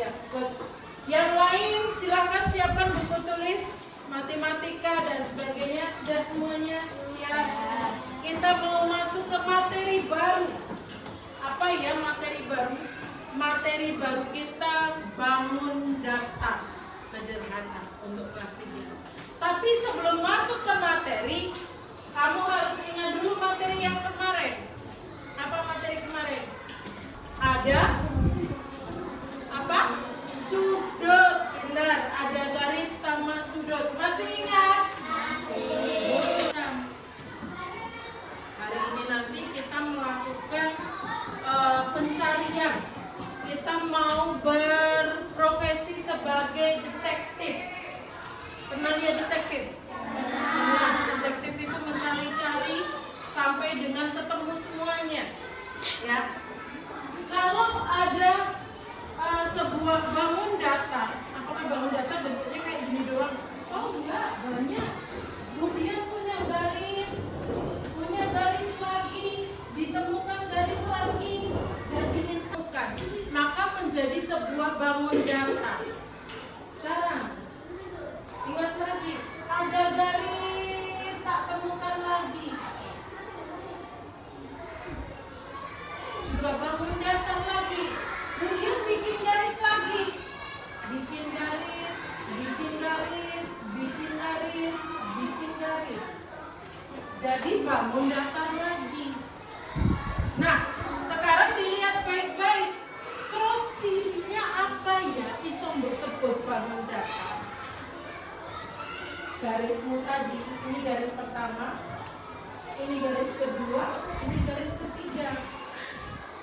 ya. Yang lain silakan siapkan buku tulis matematika dan sebagainya. Dan semuanya siap. Kita mau masuk ke materi baru. Apa ya materi baru? Materi baru kita bangun data sederhana untuk kelas 3. Tapi sebelum masuk ke materi, kamu harus ingat dulu materi yang kemarin. Apa materi kemarin? Ada apa? Sudut. Benar, ada garis sama sudut. Masih ingat? Masih. Hari ini nanti kita melakukan pencarian. Kita mau berprofesi sebagai detektif. Pernah lihat detektif? Nah, detektif itu mencari-cari sampai dengan ketemu semuanya. Ya. Kalau ada sebuah bangun data, apakah bangun data bentuknya kayak gini doang? Oh enggak, banyak. Kemudian punya garis lagi, ditemukan garis lagi, jadiin bukan. Maka menjadi sebuah bangun data. Sekarang ingat lagi, ada garis tak temukan lagi. Juga bangun data lagi. Kemudian bikin garis lagi. Bikin garis, bikin garis, bikin garis, bikin garis. Jadi bangun data lagi. Nah, sekarang dilihat baik-baik. Terus cirinya apa ya? Iso mbok sebut bangun data. Garismu tadi, ini garis pertama, ini garis kedua, ini garis ketiga.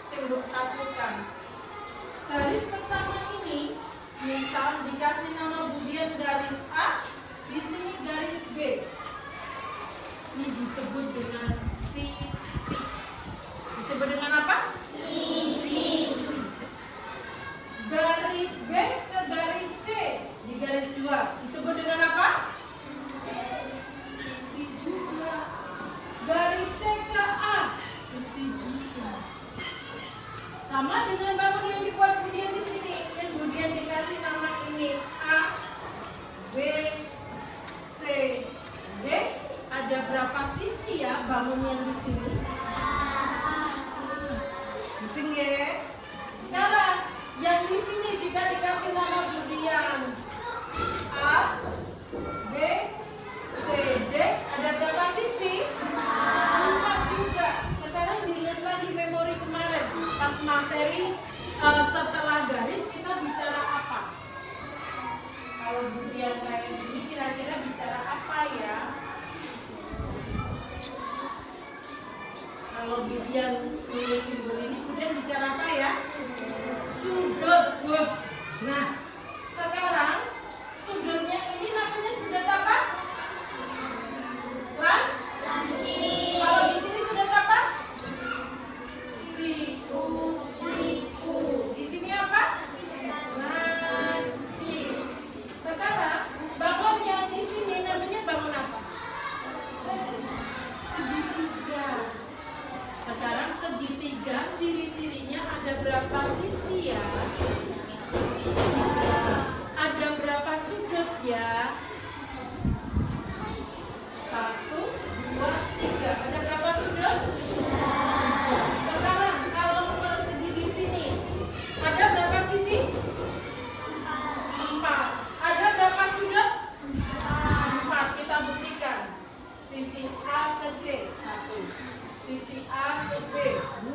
Simbol satukan. Garis pertama ini, misal dikasih nama Budian garis A, di sini garis B. Ini disebut dengan sisi. Disebut dengan apa? Sisi. Garis B ke garis C di garis 2 disebut dengan apa? Sisi juga. Garis C ke A, sisi juga. Sama dengan bangun yang dibuat Budian di sini. Dan Budian dikasih nama ini A, B, C, D. Ada berapa sisi ya bangun yang di sini? Hitung ya. Sekarang yang di sini jika dikasih nama Budian A, B, C, D, ada berapa sisi? 4 juga. Sekarang dilihat lagi memori kemarin. Pas materi setelah garis kita bicara apa? Kalau Budian kayak gini kira-kira bicara apa ya? Kalau Budian tulis simbol ini Budian bicara apa ya? Sudut. Nah, sekarang sudutnya ini namanya sudut apa? Kalau di sini sudut apa? Siku. Di sini apa? Nanti. Sekarang bangun yang di sini namanya bangun apa? Segitiga. Sekarang segitiga ciri-cirinya ada berapa sisi ya? Ada berapa sudut ya? 1, 2, 3. Ada berapa sudut? Sekarang kalau persegi di sini ada berapa sisi? 4. Ada berapa sudut? 4. Kita buktikan. Sisi A ke C 1. Sisi A ke B 2.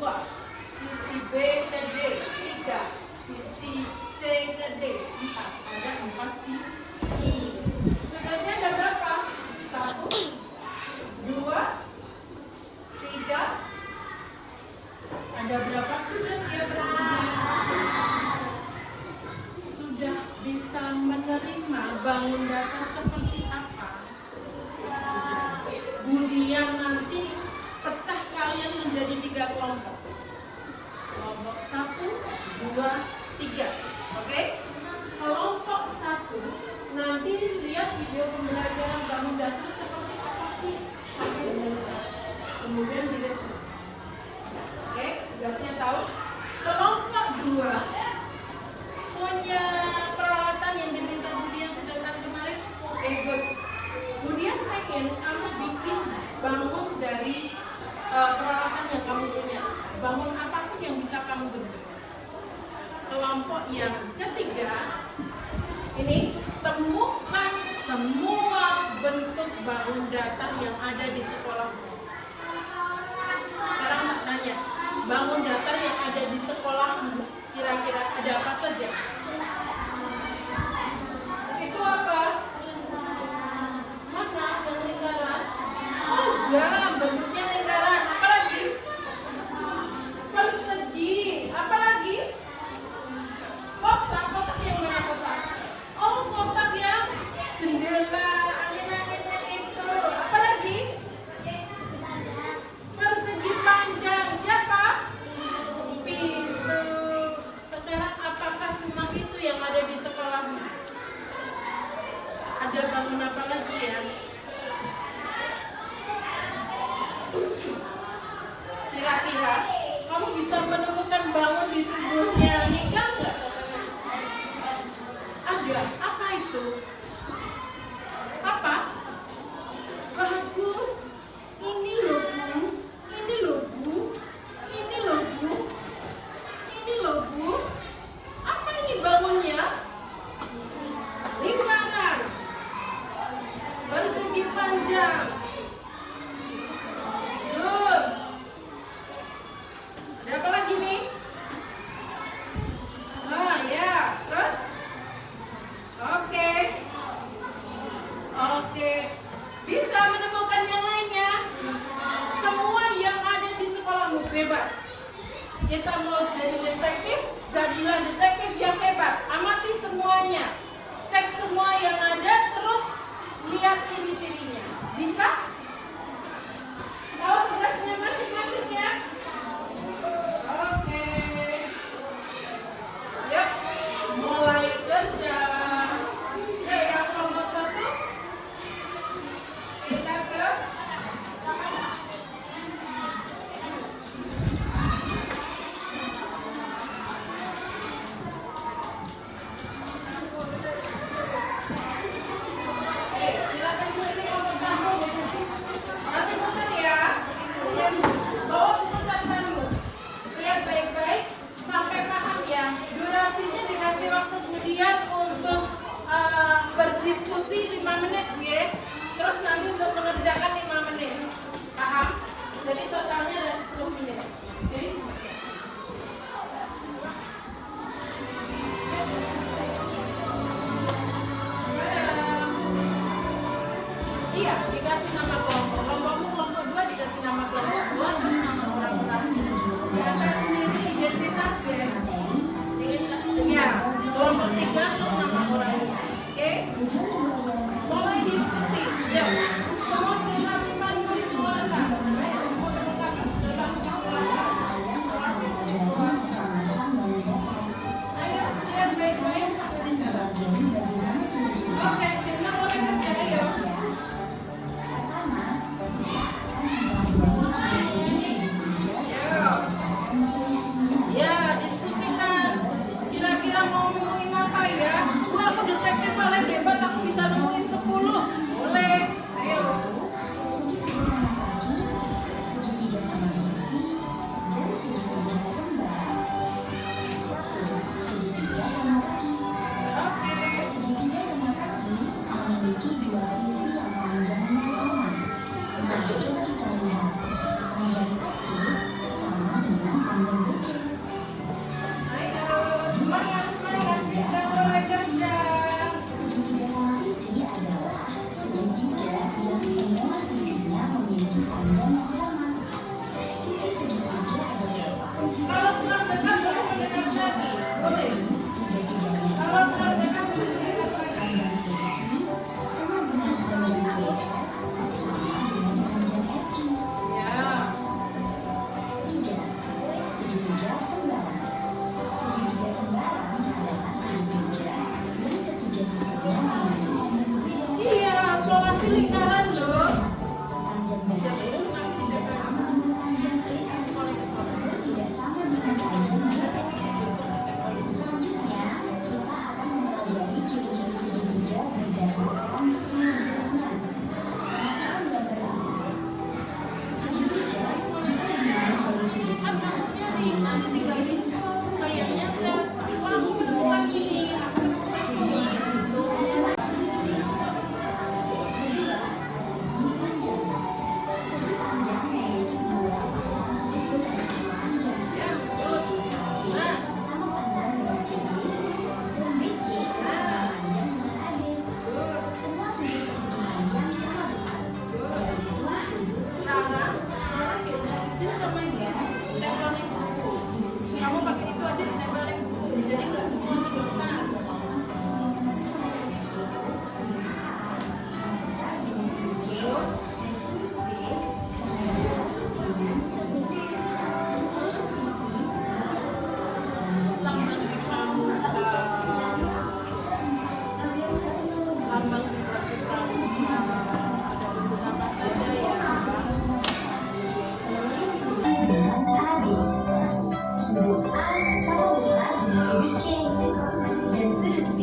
Sisi B ke D 3. Sisi C ke D 4. Ada 4 sisi. Sudutnya ada berapa? 1, 2, 3. Ada berapa sudut ya persegi? Sudah bisa menerima bangun data seperti apa? Sudah. Budian nanti pecah kalian menjadi 3 kelompok. Kelompok 1, 2, 3. Oke? Kelompok 1 nanti lihat video pembelajaran bangun data seperti apa sih sampai dengan kemudian direspon. Oke, tugasnya tahu. Kelompok 2 punya kelompok yang ketiga, ini temukan semua bentuk bangun datar yang ada di sekolahmu. Sekarang nanya, bangun datar yang ada di sekolahmu kira-kira ada apa saja? Itu apa? Mana yang lingkaran? Oh, jam, bentuknya lingkaran. Apa lagi? Persegi. Apa lagi? Kotak. Kotak yang mana kotak? Oh, kotak yang jendela, angin-anginnya itu. Apa lagi? Persegi panjang. Siapa? Pintu. Sekarang apakah cuma itu yang ada di sekolahmu? Ada bangun apa lagi ya? Kira-kira kamu bisa menemukan bangun di tubuhnya Nika nggak? Ada. Apa itu? Apa? Bagus. Ini loh Bu. Ini loh Bu. Ini loh Bu. Ini loh Bu. Apa ini bangunnya? Lingkaran. Persegi panjang. Good. Ada apa lagi nih? Ah ya, terus? Oke. Bisa menemukan yang lainnya? Semua yang ada di sekolahmu bebas. Kita mau jadi detektif, jadilah detektif yang hebat. Amati semuanya. Cek semua yang ada, terus lihat ciri-cirinya. Bisa? Tahu tugasnya masing-masing ya? Oke. Yuk, mulai kerja. Ya, yang nomor 1. Kita ke silakan Bu, ini nomor 1. Nanti muter ya. Kemudian bawa buku catatan. Lihat baik-baik sampai paham ya. Durasinya dikasih waktu kemudian untuk berdiskusi 5 menit ya. Terus nanti untuk mengerjakan 5 menit. Paham? Jadi totalnya ada 10 menit. Oke? Iya, dikasih nama kelompok. Kelompokmu kelompok 2 dikasih nama kelompok 2, terus nama orang-orang. Di atas sendiri identitas ya. Iya, kelompok 3 terus nama orangnya. Oke? Mulai diskusi. Ya. Semua kelengkapan dikeluarkan. Ayo, semua kelengkapan. Sudah ayo, lihat baik-baik sampai di sana. Oke, kita mulai kerja ya. Ya, diskusikan. Kira-kira mau nemuin apa ya? Wah, aku detektif paling hebat, aku bisa nemuin 10. Boleh. Ayo. Ayo, semangat, semangat. Kita mulai kerja.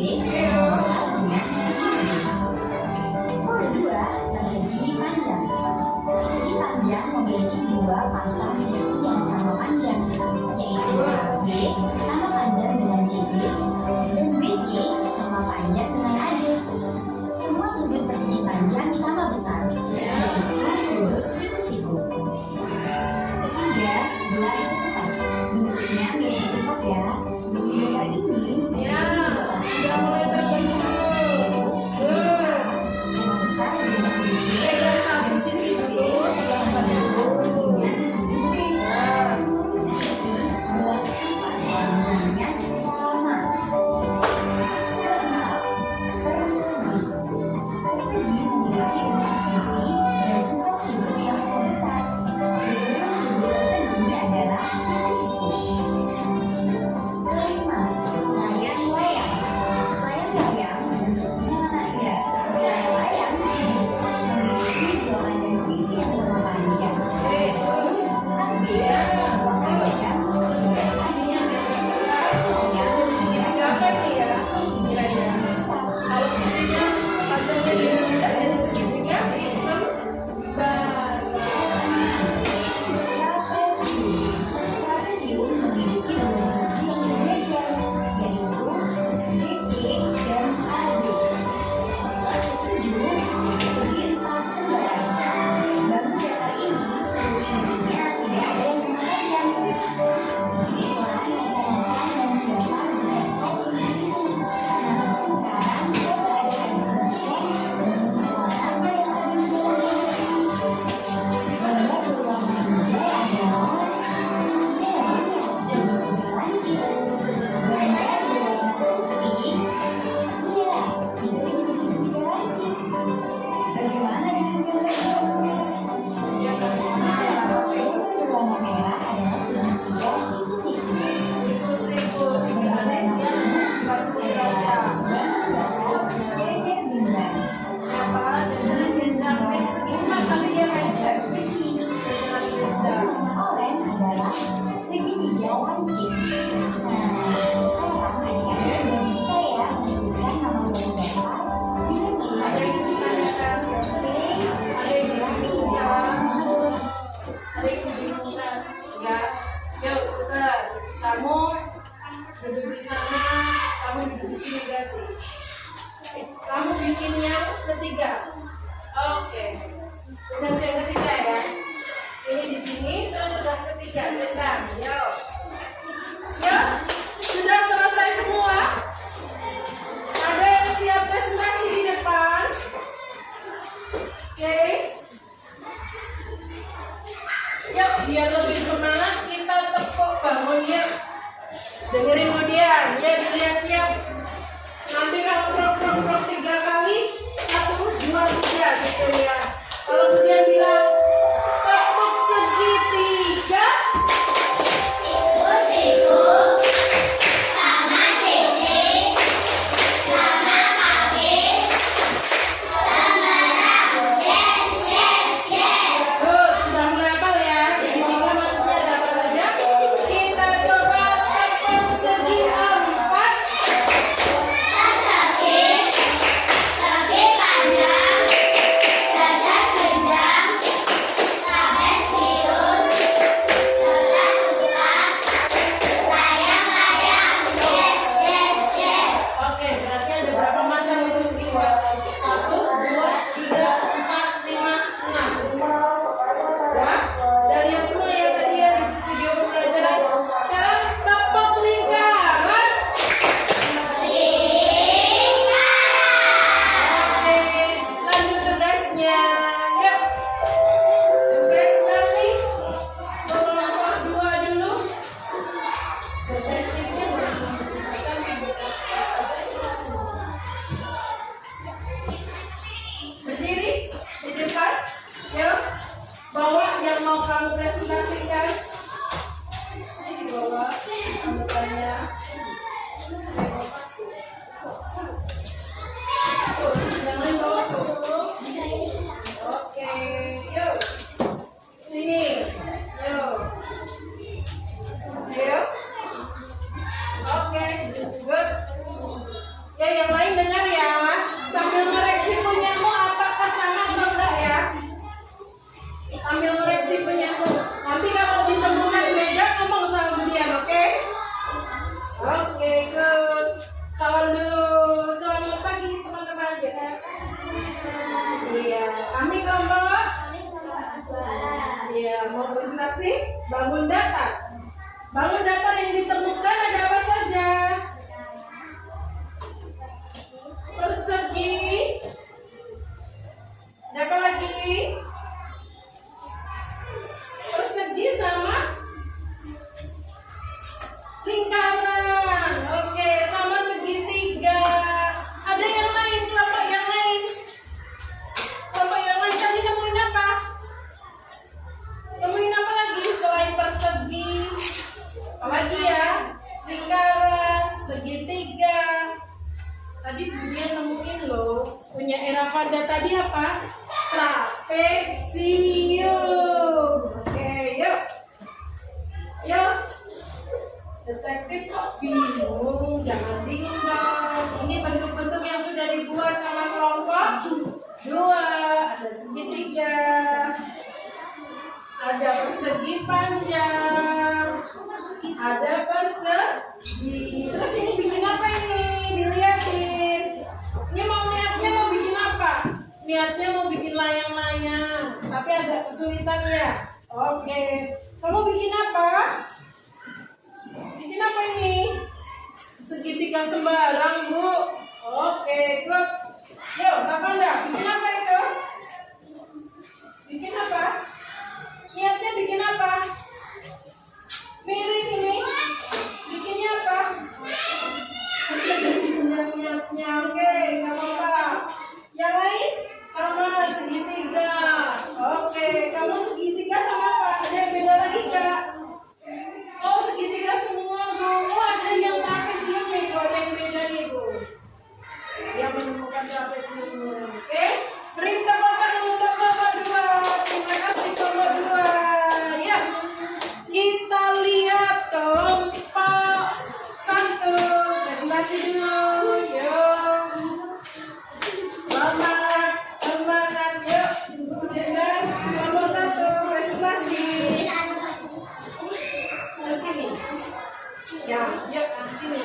sama besar dengan segi B. Yang kedua, persegi panjang. Persegi panjang memiliki dua pasang sisi yang sama panjang, yaitu AB sama panjang dengan CD dan BC sama panjang dengan AD. Semua sudut persegi panjang sama besar, yaitu sudut siku-siku. Ketiga, belah tepat. Bentuknya mirip tepat ya. Gambar ini Ya, sudah mulai punya Eravanda tadi apa? Trapesium. Oke, yuk. Yuk. Detektif kok bingung? Jangan bingung. Ini bentuk-bentuk yang sudah dibuat sama kelompok 2. Ada segitiga. Ada persegi panjang. Ada persegi. Terus ini bikin apa ini? Dilihatin. Ini niatnya mau bikin apa? Niatnya mau bikin layang-layang. Tapi agak kesulitan ya. Oke. Kamu bikin apa? Bikin apa ini? Segitiga sembarang, Bu. Oke, good. Yuk, Ravanda, bikin apa itu? Bikin apa? Niatnya bikin apa? Miring ini. Bikinnya apa? Nyang-nyang. Oke, nggak apa-apa. Yang lain? Sama segitiga. Oke, kamu segitiga sama apa? Ada yang beda lagi nggak? Oh, segitiga semua, Bu. Oh, ada yang trapesium nih. Oh, ada yang beda nih, Bu. Dia menemukan trapesiumnya. Oke. Beri tepuk tangan untuk kelompok 2. Terima kasih kelompok 2. Ya. Kita lihat kelompok 1. Presentasi dulu. Yuk. Semangat, semangat. Yuk. Dan kelompok 1 presentasi. Ke sini. Ya, yuk ke sini.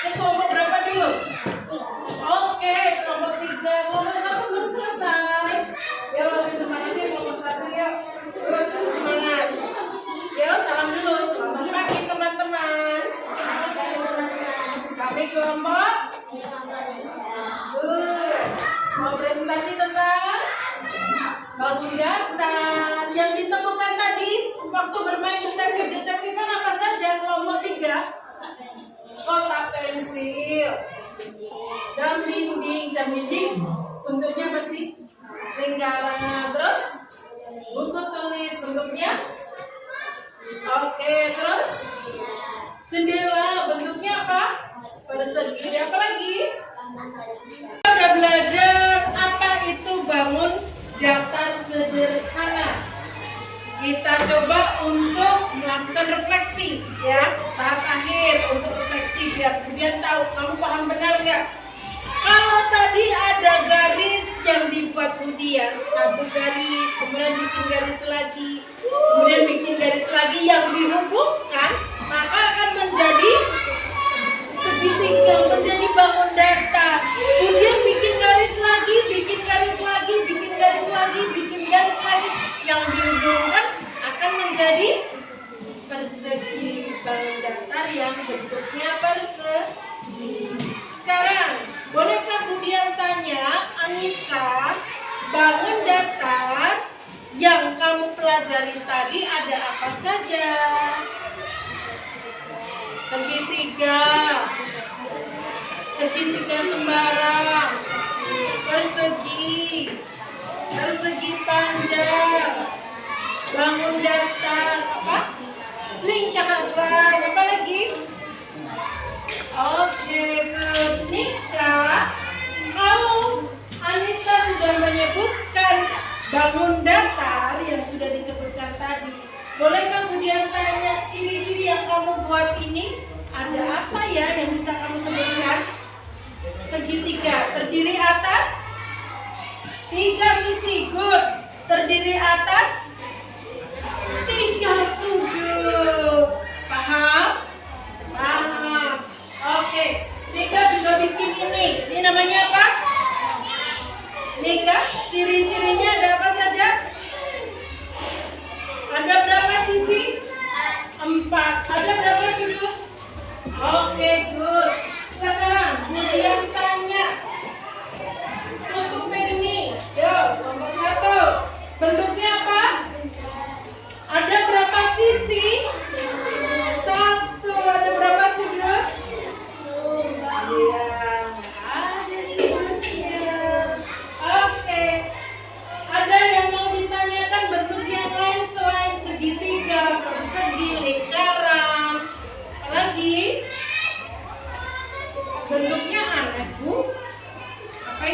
Ini kelompok berapa dulu? Oke, kelompok 3. Kelompok 1 belum selesai. Yuk, masih semangat ya kelompok 1 yuk. Yuk, semangat. Yuk, salam dulu. Selamat pagi teman-teman. Kami kelompok. Mau presentasi tentang bangun daftar yang ditemukan tadi waktu bermain detektif-detektifan apa saja kelompok 3? Kotak pensil, jam dinding bentuknya apa sih? Lingkaran. Terus buku tulis bentuknya oke. Terus jendela bentuknya apa? Persegi. Apa lagi? Kita udah belajar apa itu bangun daftar sederhana. Kita coba untuk melakukan refleksi ya, tahap akhir untuk refleksi biar kemudian tahu kamu paham benar nggak. Kalau tadi ada garis yang dibuat kemudian satu garis, kemudian bikin garis lagi, kemudian bikin garis lagi yang dihubungkan, maka akan menjadi segitiga, menjadi bangun daftar. Kemudian bikin garis lagi, bikin garis lagi, bikin garis lagi, bikin garis lagi, yang dihubungkan akan menjadi persegi bangun daftar yang bentuknya persegi. Sekarang, bolehkah kemudian tanya Anissa, bangun daftar yang kamu pelajari tadi ada apa saja? Segitiga, segitiga sembarang, persegi, persegi panjang, bangun daftar, apa? Lingkaran, apa lagi? Oke, Nika, kalau Anissa sudah menyebutkan bangun daftar yang sudah disebutkan tadi, bolehkah kemudian tanya ciri-ciri yang kamu buat ini? Ada apa ya yang bisa kamu sebutkan? Segitiga, terdiri atas 3 sisi, good. Terdiri atas 3 sudut. Paham? Paham. Oke, Nika juga bikin ini. Ini namanya apa? Nika, ciri-cirinya ada apa saja? Ada berapa sisi? 4. Ada berapa sudut? Oke, good. Sekarang kemudian tanya tutupin ini. Yuk, nomor 1. Bentuknya apa? Ada berapa sisi? 1. Ada berapa sudut? Iya, ada sudutnya. Oke. Ada yang mau ditanyakan bentuk yang lain selain segitiga, persegi, lingkaran? Apalagi? Bentuknya aneh, Bu. Apa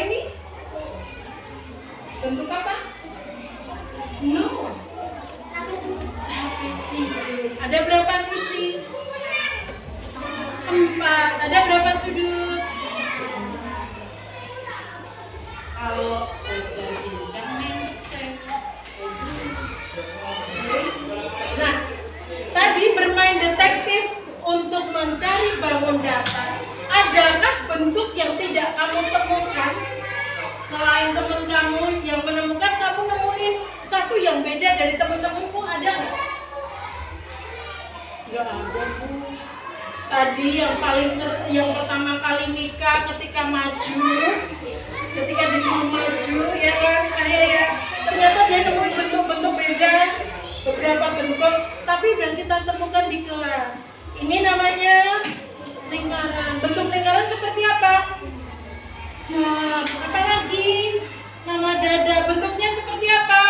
bentuk yang tidak kamu temukan, selain teman kamu yang menemukan, kamu nemuin satu yang beda dari teman-temanmu, ada nggak? Nggak ada, Bu. Tadi yang pertama kali nikah, ketika disuruh maju, ya kan, saya ya, ternyata dia nemuin bentuk-bentuk beda, beberapa bentuk, tapi udah kita temukan di kelas. Ini namanya lingkaran. Bentuk lingkaran seperti apa? Jam. Apa lagi? Nama dada. Bentuknya seperti apa?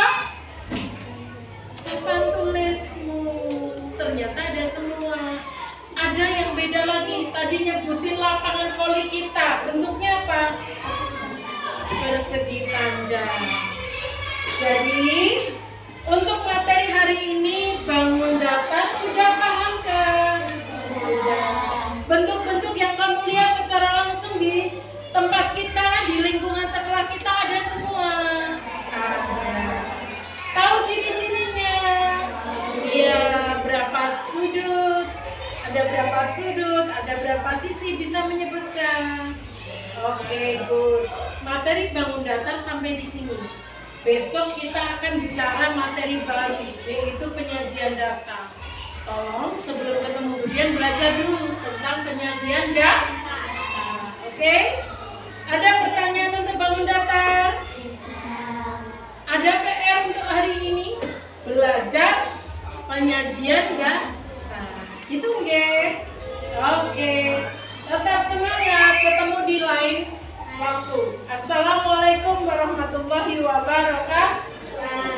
Papan tulismu. Ternyata ada semua. Ada yang beda lagi. Tadi nyebutin lapangan voli kita. Bentuknya apa? Persegi panjang. Jadi untuk materi hari ini bangun datar sudah paham kan? Sudah. Bentuk-bentuk yang kamu lihat secara langsung di tempat kita, di lingkungan sekolah kita ada semua. Ada. Tahu ciri-cirinya? Iya, berapa sudut? Ada berapa sudut? Ada berapa sisi? Bisa menyebutkan? Oke, good. Materi bangun datar sampai di sini. Besok kita akan bicara materi baru, yaitu penyajian data. Tolong sebelum ketemu Budian belajar dulu tentang penyajian data. Oke? Ada pertanyaan untuk bangun datar? Ada PR untuk hari ini? Belajar penyajian data. Gitu nggih? Oke. Tetap semangat, ketemu di lain waktu. Assalamualaikum warahmatullahi wabarakatuh.